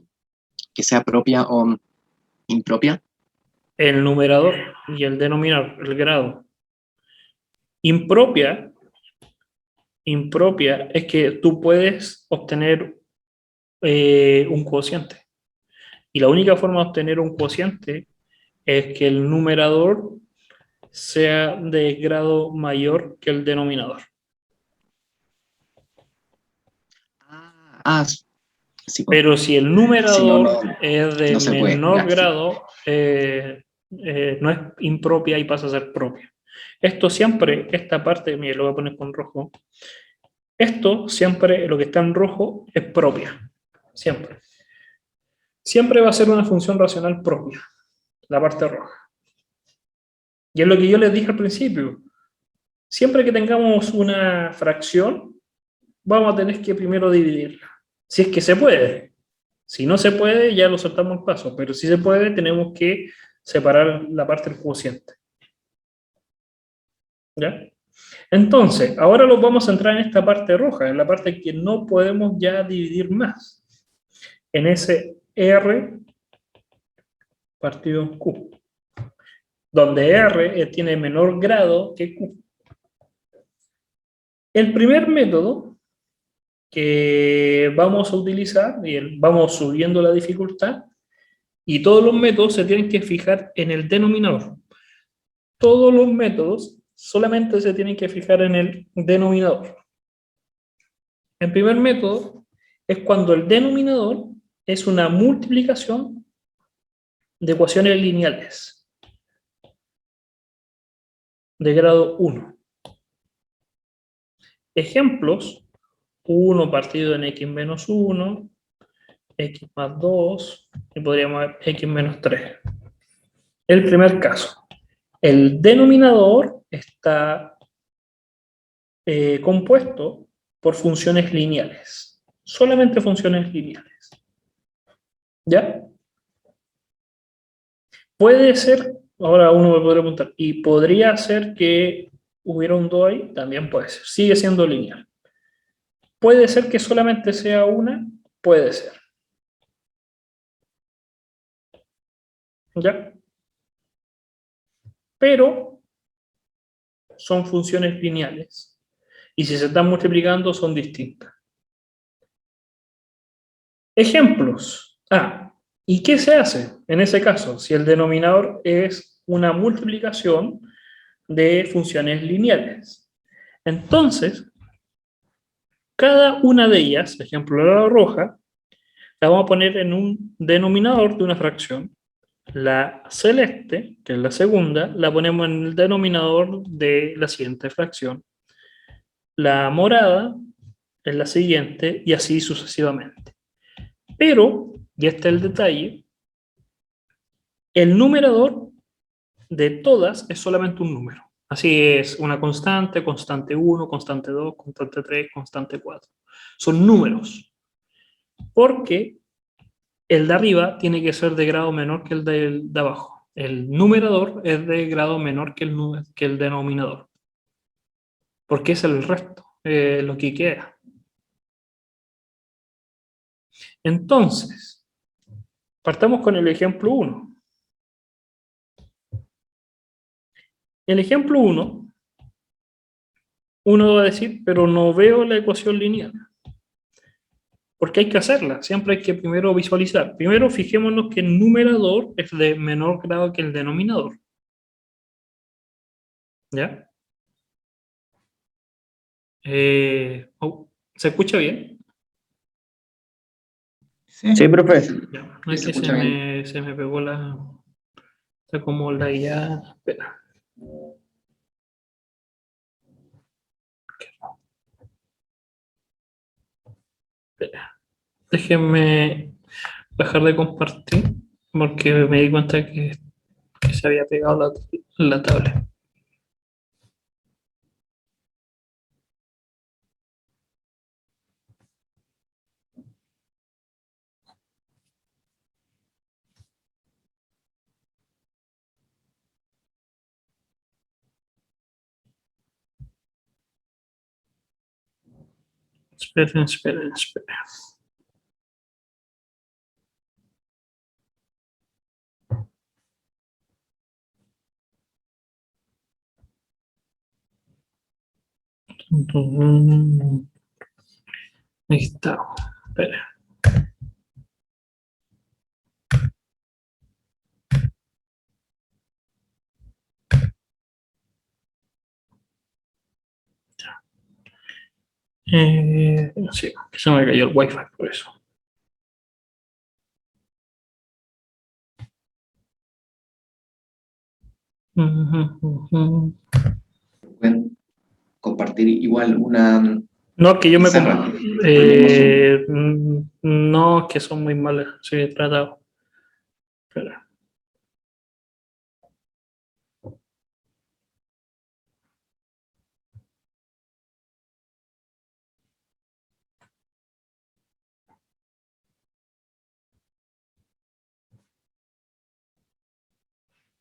que sea propia o impropia? El numerador y el denominador, el grado. Impropia es que tú puedes obtener un cociente. Y la única forma de obtener un cociente es que el numerador sea de grado mayor que el denominador. Sí, Pero si el numerador no, es de no se puede, menor ya, sí. grado, no es impropia y pasa a ser propia. Esto siempre, esta parte, mire, lo voy a poner con rojo. Esto siempre, lo que está en rojo, es propia. Siempre. Siempre va a ser una función racional propia, la parte roja. Y es lo que yo les dije al principio. Siempre que tengamos una fracción, vamos a tener que primero dividirla. Si es que se puede. Si no se puede, ya lo saltamos el paso. Pero si se puede, tenemos que separar la parte del cociente. ¿Ya? Entonces, ahora los vamos a entrar en esta parte roja, en la parte que no podemos ya dividir más. En ese R partido en Q. Donde R tiene menor grado que Q. El primer método que vamos a utilizar, y vamos subiendo la dificultad, y todos los métodos se tienen que fijar en el denominador. Todos los métodos solamente se tienen que fijar en el denominador. El primer método es cuando el denominador es una multiplicación de ecuaciones lineales de grado 1. Ejemplos: 1 partido en x menos 1, x más 2, y podríamos ver x menos 3. El primer caso. El denominador está compuesto por funciones lineales. Solamente funciones lineales. ¿Ya? Puede ser, ahora uno me podría preguntar, ¿y podría ser que hubiera un 2 ahí, también puede ser. Sigue siendo lineal. ¿Puede ser que solamente sea una? Puede ser. ¿Ya? Pero son funciones lineales. Y si se están multiplicando, son distintas. Ejemplos. ¿Y qué se hace en ese caso? Si el denominador es una multiplicación de funciones lineales. Entonces, cada una de ellas, ejemplo la roja, la vamos a poner en un denominador de una fracción. La celeste, que es la segunda, la ponemos en el denominador de la siguiente fracción. La morada es la siguiente y así sucesivamente. Pero, y este es el detalle, el numerador de todas es solamente un número. Así es, una constante, constante 1, constante 2, constante 3, constante 4. Son números. Porque el de arriba tiene que ser de grado menor que el de abajo. El numerador es de grado menor que el denominador. Porque es el resto, lo que queda. Entonces, partamos con el ejemplo 1. El ejemplo 1, uno va a decir, pero no veo la ecuación lineal. Porque hay que hacerla, siempre hay que primero visualizar. Primero fijémonos que el numerador es de menor grado que el denominador. ¿Ya? ¿Se escucha bien? Sí, profe. Ya, no es se que escucha bien. se me pegó la... Está como la ya... Espera. Espera. Déjenme dejar de compartir porque me di cuenta que se había pegado la tablet. Esperen. Ahí está. Espera. Sí, que se me cayó el wifi por eso. Pueden compartir igual una No, que yo me pizarra. comparto. Por el mismo Zoom. No, que son muy malas. Sí, he tratado. Espera.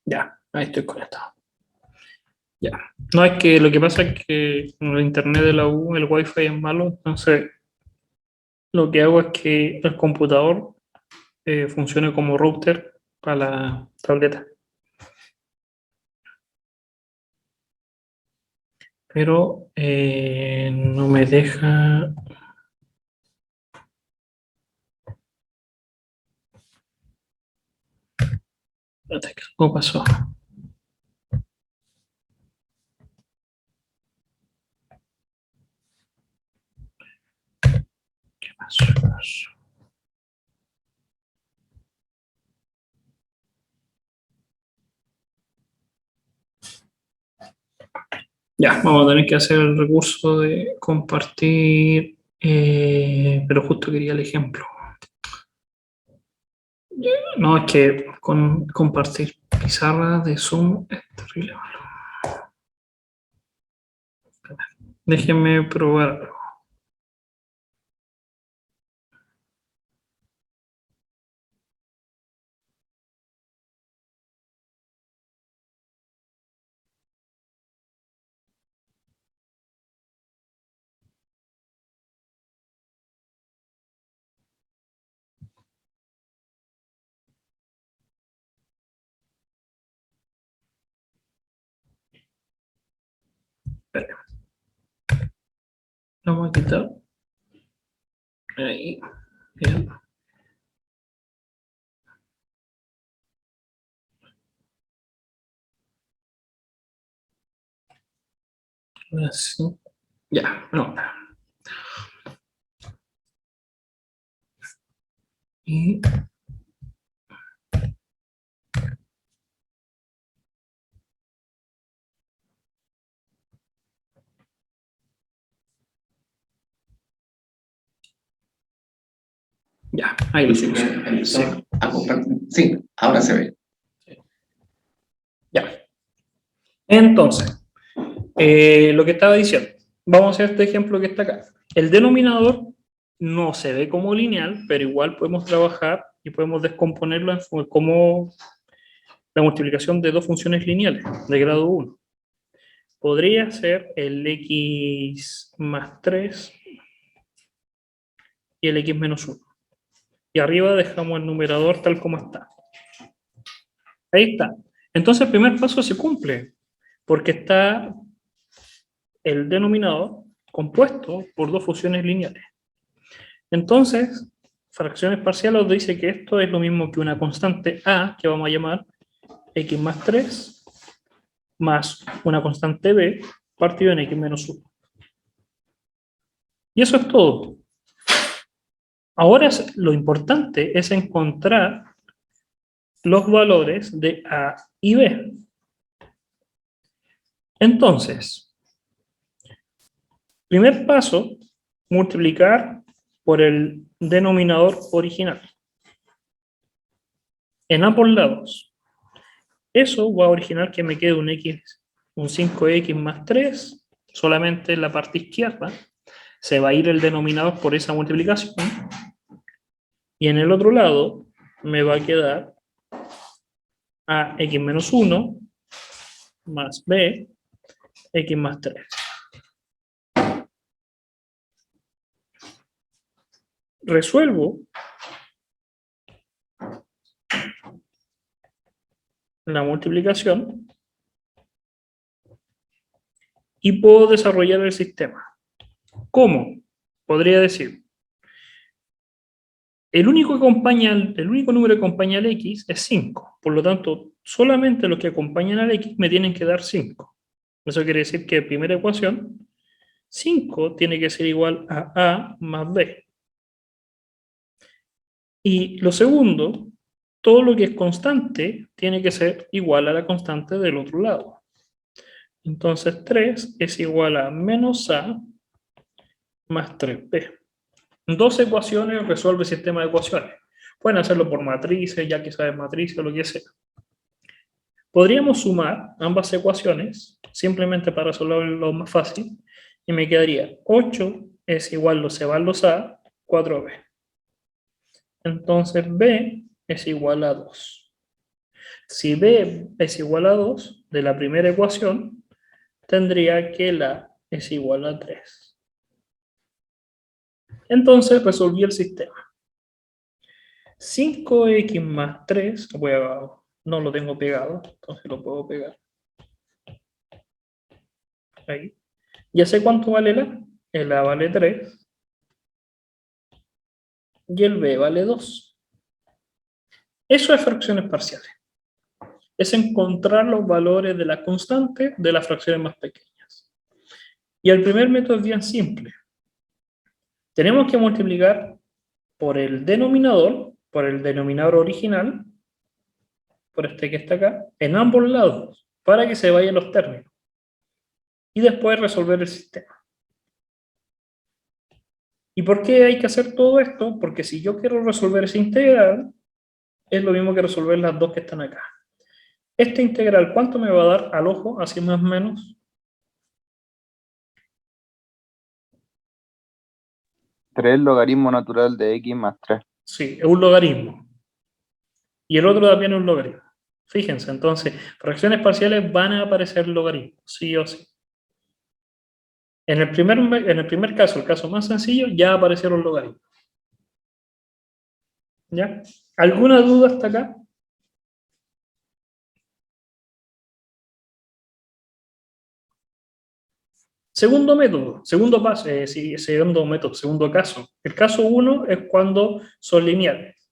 Ya, ahí estoy conectado. Ya. No, es que lo que pasa es que con el internet de la U, el wifi es malo, entonces lo que hago es que el computador funcione como router para la tableta. Pero no me deja. Espérate, ¿qué algo pasó? ¿Qué pasó? Ya, vamos a tener que hacer el recurso de compartir, pero justo quería el ejemplo. No, es que con compartir pizarra de Zoom es terrible malo. Déjenme probar. Espera. Lo vamos a quitar. Ahí. Bien. Así. Ya, no. Y ya, ahí lo Dice que solucioné. empezó Sí, a compartir. Sí, ahora se ve. ya. Entonces, lo que estaba diciendo, vamos a hacer este ejemplo que está acá. El denominador no se ve como lineal, pero igual podemos trabajar y podemos descomponerlo como la multiplicación de dos funciones lineales de grado 1. Podría ser el x más 3 y el x menos 1. Y arriba dejamos el numerador tal como está. Ahí está. Entonces el primer paso se cumple, porque está el denominador compuesto por dos funciones lineales. Entonces, fracciones parciales nos dice que esto es lo mismo que una constante a, que vamos a llamar x más 3, más una constante b, partido en x menos 1. Y eso es todo. Ahora lo importante es encontrar los valores de a y b. Entonces, primer paso, multiplicar por el denominador original. En ambos lados. Eso va a originar que me quede un 5x más 3, solamente en la parte izquierda. Se va a ir el denominador por esa multiplicación. Y en el otro lado me va a quedar a x menos 1 más b, x más 3. Resuelvo la multiplicación y puedo desarrollar el sistema. ¿Cómo? Podría decir, el único número que acompaña al x es 5. Por lo tanto, solamente los que acompañan al x me tienen que dar 5. Eso quiere decir que primera ecuación, 5 tiene que ser igual a más b. Y lo segundo, todo lo que es constante tiene que ser igual a la constante del otro lado. Entonces 3 es igual a menos a más 3b. Dos ecuaciones resuelve el sistema de ecuaciones. Pueden hacerlo por matrices, ya que sabes matrices o lo que sea. Podríamos sumar ambas ecuaciones, simplemente para resolverlo más fácil, y me quedaría 8 es igual a, se van los a, 4b. Entonces b es igual a 2. Si b es igual a 2 de la primera ecuación, tendría que la es igual a 3. Entonces resolví el sistema. 5x más 3, no lo tengo pegado, entonces lo puedo pegar. Ahí. Ya sé cuánto vale la. El a vale 3 y el b vale 2. Eso es fracciones parciales. Es encontrar los valores de la constante de las fracciones más pequeñas. Y el primer método es bien simple. Tenemos que multiplicar por el denominador original, por este que está acá, en ambos lados, para que se vayan los términos. Y después resolver el sistema. ¿Y por qué hay que hacer todo esto? Porque si yo quiero resolver esa integral, es lo mismo que resolver las dos que están acá. Esta integral, ¿cuánto me va a dar al ojo, así más o menos? 3 logaritmo natural de x más 3. Sí, es un logaritmo. Y el otro también es un logaritmo. Fíjense, entonces, fracciones parciales van a aparecer logaritmos, sí o sí. En el primer caso, el caso más sencillo, ya aparecieron logaritmos. ¿Ya? ¿Alguna duda hasta acá? Segundo método, segundo paso, segundo caso. El caso 1 es cuando son lineales.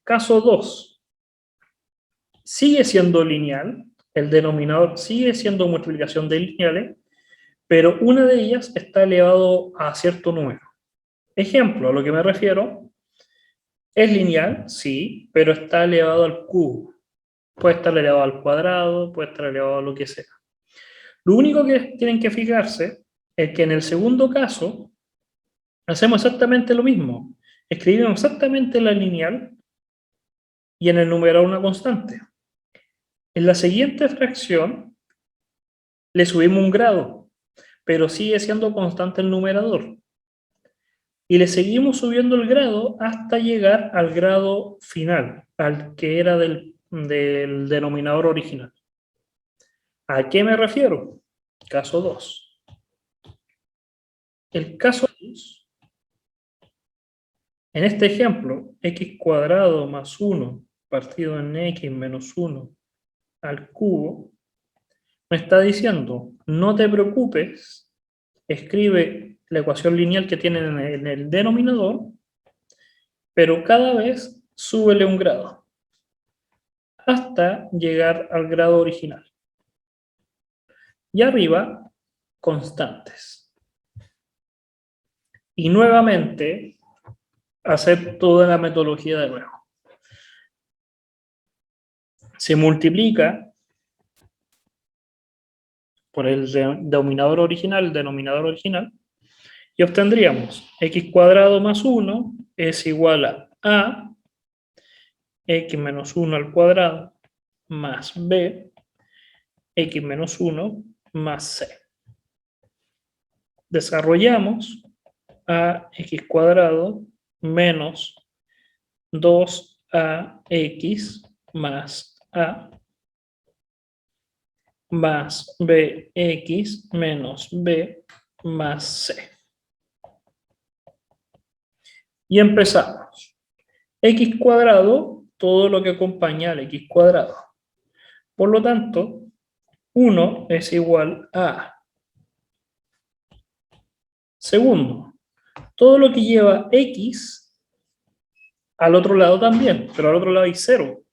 Caso 2, sigue siendo lineal, el denominador sigue siendo multiplicación de lineales, pero una de ellas está elevado a cierto número. Ejemplo, a lo que me refiero, es lineal, sí, pero está elevado al cubo. Puede estar elevado al cuadrado, puede estar elevado a lo que sea. Lo único que tienen que fijarse es que en el segundo caso hacemos exactamente lo mismo. Escribimos exactamente la lineal y en el numerador una constante. En la siguiente fracción le subimos un grado, pero sigue siendo constante el numerador. Y le seguimos subiendo el grado hasta llegar al grado final, al que era del denominador original. ¿A qué me refiero? Caso 2. El caso 2, en este ejemplo, x cuadrado más 1 partido en x menos 1 al cubo, me está diciendo, no te preocupes, escribe la ecuación lineal que tienen en el denominador, pero cada vez súbele un grado, hasta llegar al grado original. Y arriba, constantes. Y nuevamente, hacer toda la metodología de nuevo. Se multiplica por el denominador original, y obtendríamos x cuadrado más 1 es igual a x menos 1 al cuadrado más b, x menos 1 más c. Desarrollamos a x cuadrado menos 2ax más a más bx menos b más c. Y empezamos. X cuadrado, todo lo que acompaña al x cuadrado. Por lo tanto, 1 es igual a... Segundo, todo lo que lleva x al otro lado también, pero al otro lado hay 0.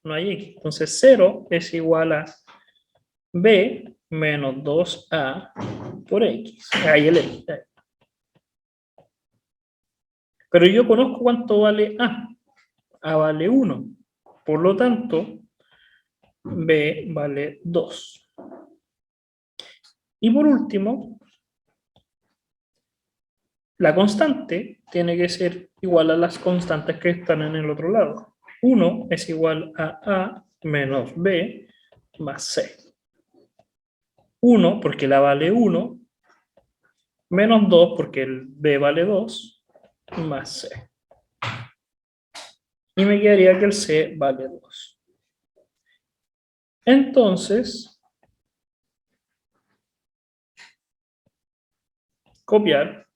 No hay x. Entonces 0 es igual a b menos 2a por x. Ahí el x. Pero yo conozco cuánto vale a. A vale 1. Por lo tanto, b vale 2. Y por último, la constante tiene que ser igual a las constantes que están en el otro lado. 1 es igual a menos b más c. 1 porque la vale 1, menos 2 porque el b vale 2, más c. Y me quedaría que el c vale 2. Entonces, copiar,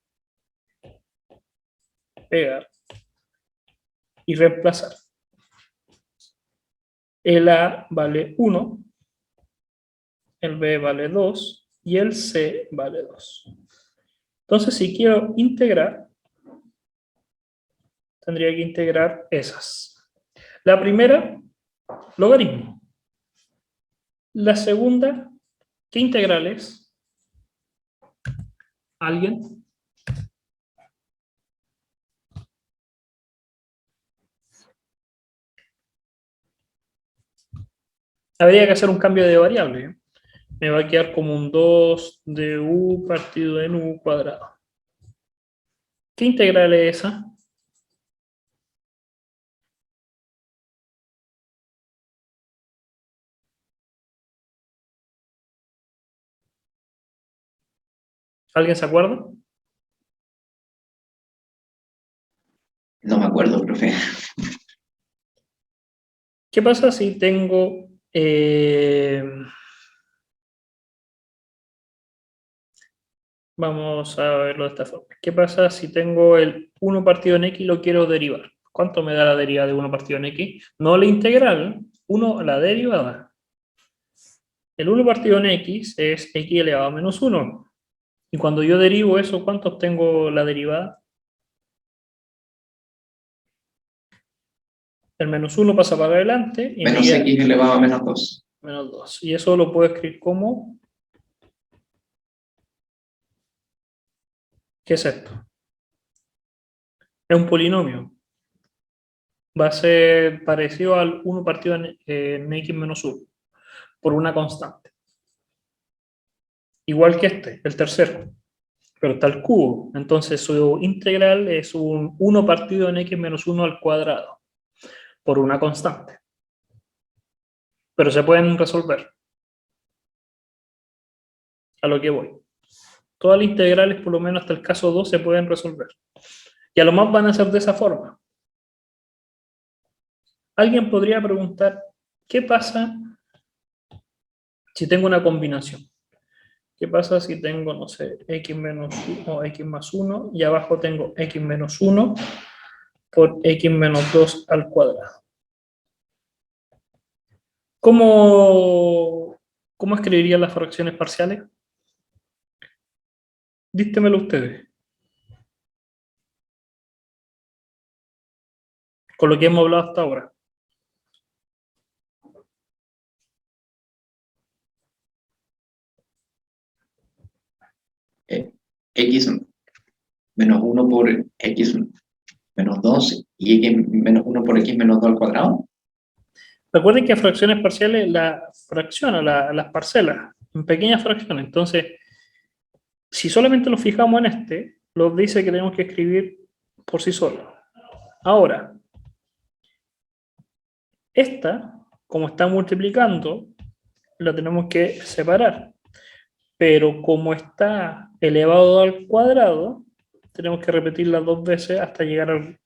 pegar y reemplazar. El a vale 1, el b vale 2 y el c vale 2. Entonces, si quiero integrar, tendría que integrar esas. La primera, logaritmo. La segunda, ¿qué integral es? ¿Alguien? Habría que hacer un cambio de variable, ¿eh? Me va a quedar como un 2 de u partido en u cuadrado. ¿Qué integral es esa? ¿Alguien se acuerda? No me acuerdo, profe. ¿Qué pasa si tengo... vamos a verlo de esta forma. ¿Qué pasa si tengo el 1 partido en x y lo quiero derivar? ¿Cuánto me da la derivada de 1 partido en x? No la integral, 1 la derivada. El 1 partido en x es x elevado a menos 1. Y cuando yo derivo eso, ¿cuánto obtengo la derivada? El menos 1 pasa para adelante y me Menos queda x elevado a menos 2. menos 2. Y eso lo puedo escribir como... ¿Qué es esto? Es un polinomio. Va a ser parecido al 1 partido en x menos 1 por una constante. Igual que este, el tercero. Pero está el cubo. Entonces su integral es un 1 partido en x menos 1 al cuadrado por una constante. Pero se pueden resolver. A lo que voy. Todas las integrales, por lo menos hasta el caso 2, se pueden resolver. Y a lo más van a ser de esa forma. Alguien podría preguntar, ¿qué pasa si tengo una combinación? ¿Qué pasa si tengo, no sé, x menos 1 o x más 1 y abajo tengo x menos 1 por x menos 2 al cuadrado? ¿Cómo escribirían las fracciones parciales? Dístemelo ustedes. Con lo que hemos hablado hasta ahora. X menos 1 por x menos 2 y x menos 1 por x menos 2 al cuadrado. Recuerden que fracciones parciales la fracciona, las parcelas, en pequeñas fracciones. Entonces, si solamente lo fijamos en este, nos dice que tenemos que escribir por sí solo. Ahora, esta, como está multiplicando, la tenemos que separar. Pero como está elevado al cuadrado, tenemos que repetirla 2 veces hasta llegar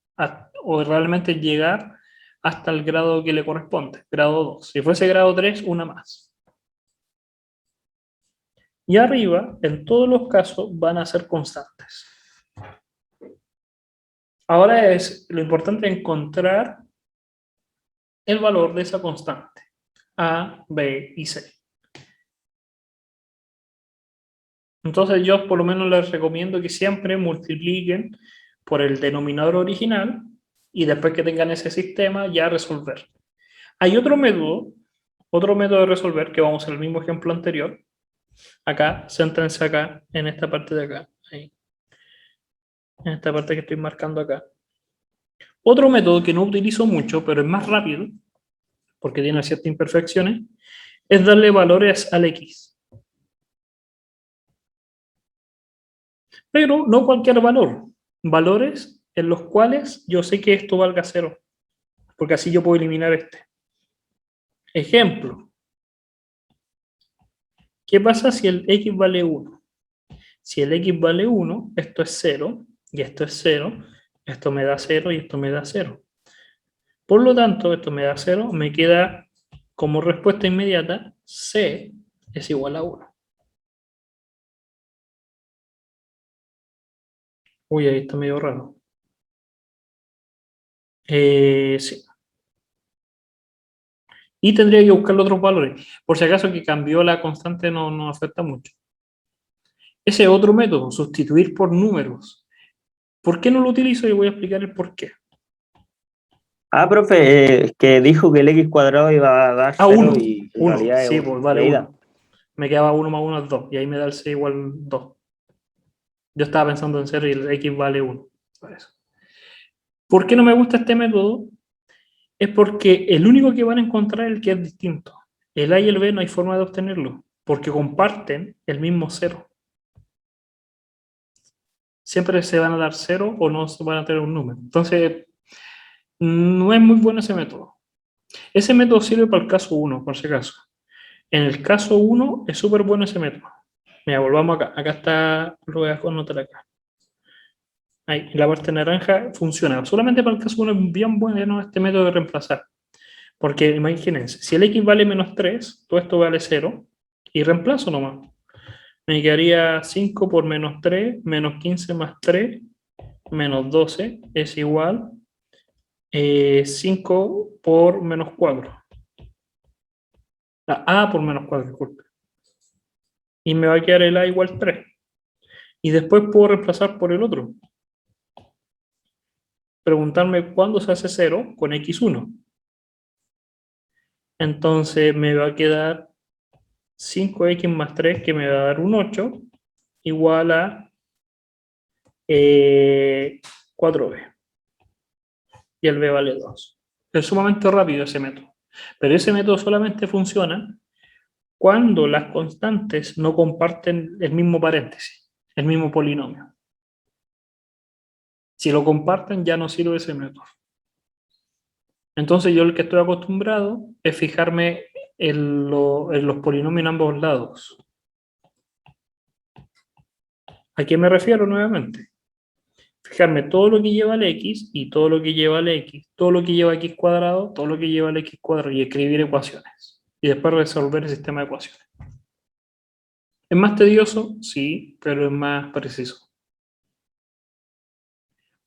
o realmente llegar hasta el grado que le corresponde, grado 2. Si fuese grado 3, una más. Y arriba, en todos los casos, van a ser constantes. Ahora es lo importante encontrar el valor de esa constante, A, B y C. Entonces yo por lo menos les recomiendo que siempre multipliquen por el denominador original y después que tengan ese sistema ya resolver. Hay otro método de resolver que vamos al mismo ejemplo anterior. Acá, céntrense acá, en esta parte de acá. Ahí. En esta parte que estoy marcando acá. Otro método que no utilizo mucho, pero es más rápido, porque tiene ciertas imperfecciones, es darle valores al X. Pero no cualquier valor. Valores en los cuales yo sé que esto valga 0. Porque así yo puedo eliminar este. Ejemplo. ¿Qué pasa si el X vale 1? Si el X vale 1, esto es 0, y esto es 0, esto me da 0 y esto me da 0. Por lo tanto, esto me da 0, me queda como respuesta inmediata, C es igual a 1. Uy, ahí está medio raro. Sí. Y tendría que buscar los otros valores. Por si acaso que cambió la constante no afecta mucho. Ese otro método, sustituir por números. ¿Por qué no lo utilizo? Y voy a explicar el por qué. Profe, es que dijo que el x cuadrado iba a dar 0 1. y en 1. realidad Sí, es pues vale de ida. 1. Me quedaba 1 más 1 es 2. Y ahí me da el C igual 2. Yo estaba pensando en 0 y el X vale 1. Por eso. ¿Por qué no me gusta este método? Es porque el único que van a encontrar es el que es distinto. El A y el B no hay forma de obtenerlo, porque comparten el mismo 0. Siempre se van a dar 0 o no se van a tener un número. Entonces, no es muy bueno ese método. Ese método sirve para el caso 1, por si acaso. En el caso 1 es súper bueno ese método. Mira, volvamos acá. Acá está, lo voy a anotar acá. Ahí, en la parte naranja funciona. Solamente para el caso 1 es bien bueno este método de reemplazar. Porque imagínense, si el X vale menos 3, todo esto vale 0, y reemplazo nomás. Me quedaría 5 por menos 3, menos 15 más 3, menos 12, es igual 5 por menos 4. A por menos 4, disculpe. Y me va a quedar el A igual 3. Y después puedo reemplazar por el otro. Preguntarme cuándo se hace 0 con x1. Entonces me va a quedar 5x más 3, que me va a dar un 8, igual a 4b. Y el b vale 2. Es sumamente rápido ese método. Pero ese método solamente funciona cuando las constantes no comparten el mismo paréntesis, el mismo polinomio. Si lo comparten, ya no sirve ese método. Entonces yo el que estoy acostumbrado es fijarme en los polinomios en ambos lados. ¿A qué me refiero nuevamente? Fijarme todo lo que lleva al x y todo lo que lleva al x, todo lo que lleva a x cuadrado, todo lo que lleva al x cuadrado y escribir ecuaciones. Y después resolver el sistema de ecuaciones. ¿Es más tedioso? Sí, pero es más preciso.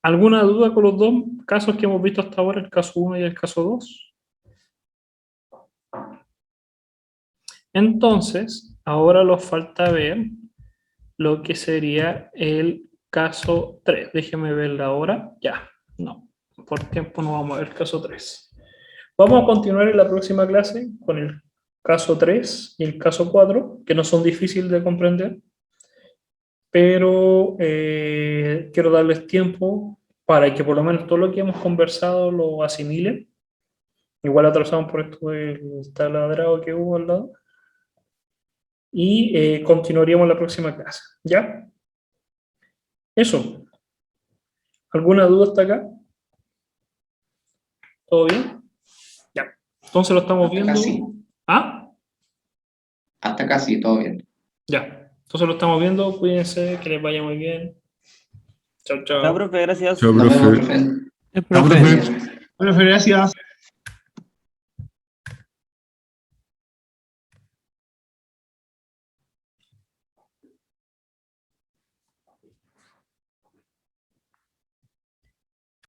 ¿Alguna duda con los dos casos que hemos visto hasta ahora, el caso 1 y el caso 2? Entonces, ahora nos falta ver lo que sería el caso 3. Déjenme verla ahora. Ya, no. Por tiempo no vamos a ver el caso 3. Vamos a continuar en la próxima clase con el caso 3 y el caso 4, que no son difíciles de comprender, pero quiero darles tiempo para que por lo menos todo lo que hemos conversado lo asimilen. Igual atrasamos por esto del taladrado que hubo al lado. Y continuaríamos la próxima clase. ¿Ya? Eso. ¿Alguna duda hasta acá? ¿Todo bien? Ya. Entonces lo estamos viendo. Casi. ¿Ah? Hasta casi, todo bien. Ya. Entonces lo estamos viendo. Cuídense, que les vaya muy bien. Chao, chao. Chao, profe, gracias. Chao, Nos vemos, profe. profe. El Chao, profe. profe. Bueno, gracias.